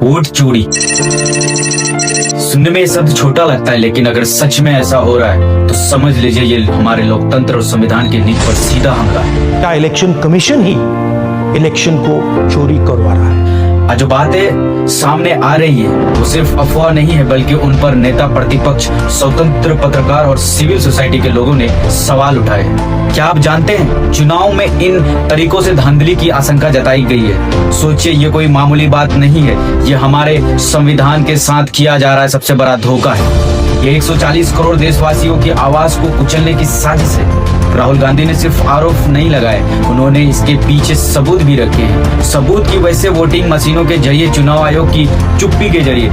Vote चोरी। सुनने में ये शब्द छोटा लगता है, लेकिन अगर सच में ऐसा हो रहा है तो समझ लीजिए ये हमारे लोकतंत्र और संविधान की नींव पर सीधा हमला है। क्या इलेक्शन कमीशन ही इलेक्शन को चोरी करवा रहा है? आज जो बातें सामने आ रही है वो सिर्फ अफवाह नहीं है, बल्कि उन पर नेता प्रतिपक्ष, स्वतंत्र पत्रकार और सिविल सोसाइटी के लोगों ने सवाल उठाए हैं। क्या आप जानते हैं चुनाव में इन तरीकों से धांधली की आशंका जताई गई है। सोचिए, ये कोई मामूली बात नहीं है, ये हमारे संविधान के साथ किया जा रहा है सबसे बड़ा धोखा है। ये 140 करोड़ देशवासियों की आवाज को कुचलने की साजिश है। राहुल गांधी ने सिर्फ आरोप नहीं लगाए, उन्होंने इसके पीछे सबूत भी रखे हैं। सबूत की वजह से वोटिंग मशीनों के जरिए, चुनाव आयोग की चुप्पी के जरिए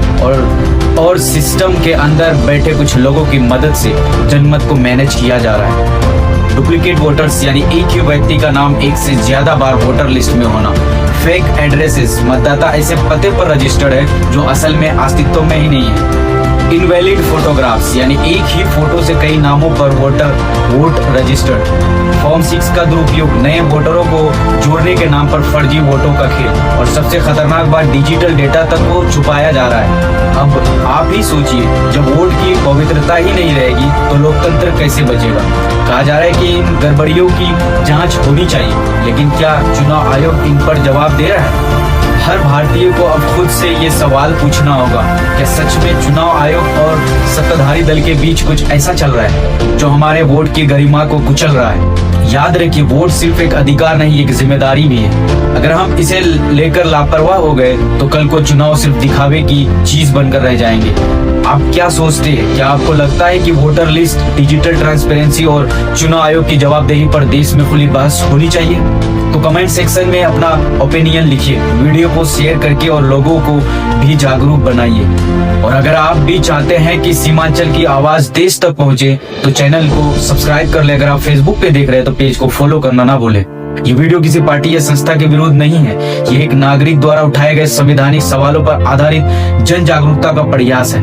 और सिस्टम के अंदर बैठे कुछ लोगों की मदद से जनमत को मैनेज किया जा रहा है। डुप्लीकेट वोटर्स यानी एक ही व्यक्ति का नाम एक से ज्यादा बार वोटर लिस्ट में होना। फेक एड्रेसेस, मतदाता ऐसे पते पर रजिस्टर्ड है जो असल में अस्तित्व में ही नहीं है। इनवैलिड फोटोग्राफ्स यानी एक ही फोटो से कई नामों पर वोट रजिस्टर्ड। फॉर्म 6 का दुरुपयोग, नए वोटरों को जोड़ने के नाम पर फर्जी वोटों का खेल, और सबसे खतरनाक बात, डिजिटल डेटा तक को छुपाया जा रहा है। अब आप ही सोचिए, जब वोट की पवित्रता ही नहीं रहेगी तो लोकतंत्र कैसे बचेगा। कहा जा रहा है कि इन गड़बड़ियों की जांच होनी चाहिए, लेकिन क्या चुनाव आयोग इन पर जवाब दे रहा है? हर भारतीय को अब खुद से ये सवाल पूछना होगा, क्या सच में चुनाव आयोग और सत्ताधारी दल के बीच कुछ ऐसा चल रहा है जो हमारे वोट की गरिमा को कुचल रहा है। याद रखिए, वोट सिर्फ एक अधिकार नहीं, एक जिम्मेदारी भी है। अगर हम इसे लेकर लापरवाह हो गए तो कल को चुनाव सिर्फ दिखावे की चीज बनकर रह जाएंगे। आप क्या सोचते हैं? क्या आपको लगता है कि वोटर लिस्ट, डिजिटल ट्रांसपेरेंसी और चुनाव आयोग की जवाबदेही पर देश में खुली बहस होनी चाहिए? तो कमेंट सेक्शन में अपना ओपिनियन लिखिए, वीडियो को शेयर करके और लोगों को भी जागरूक बनाइए। और अगर आप भी चाहते हैं कि सीमांचल की आवाज देश तक पहुंचे तो चैनल को सब्सक्राइब कर ले। अगर आप फेसबुक पे देख रहे हैं तो पेज को फॉलो करना ना भूले। ये वीडियो किसी पार्टी या संस्था के विरुद्ध नहीं है, ये एक नागरिक द्वारा उठाए गए संवैधानिक सवालों पर आधारित जन जागरूकता का प्रयास है।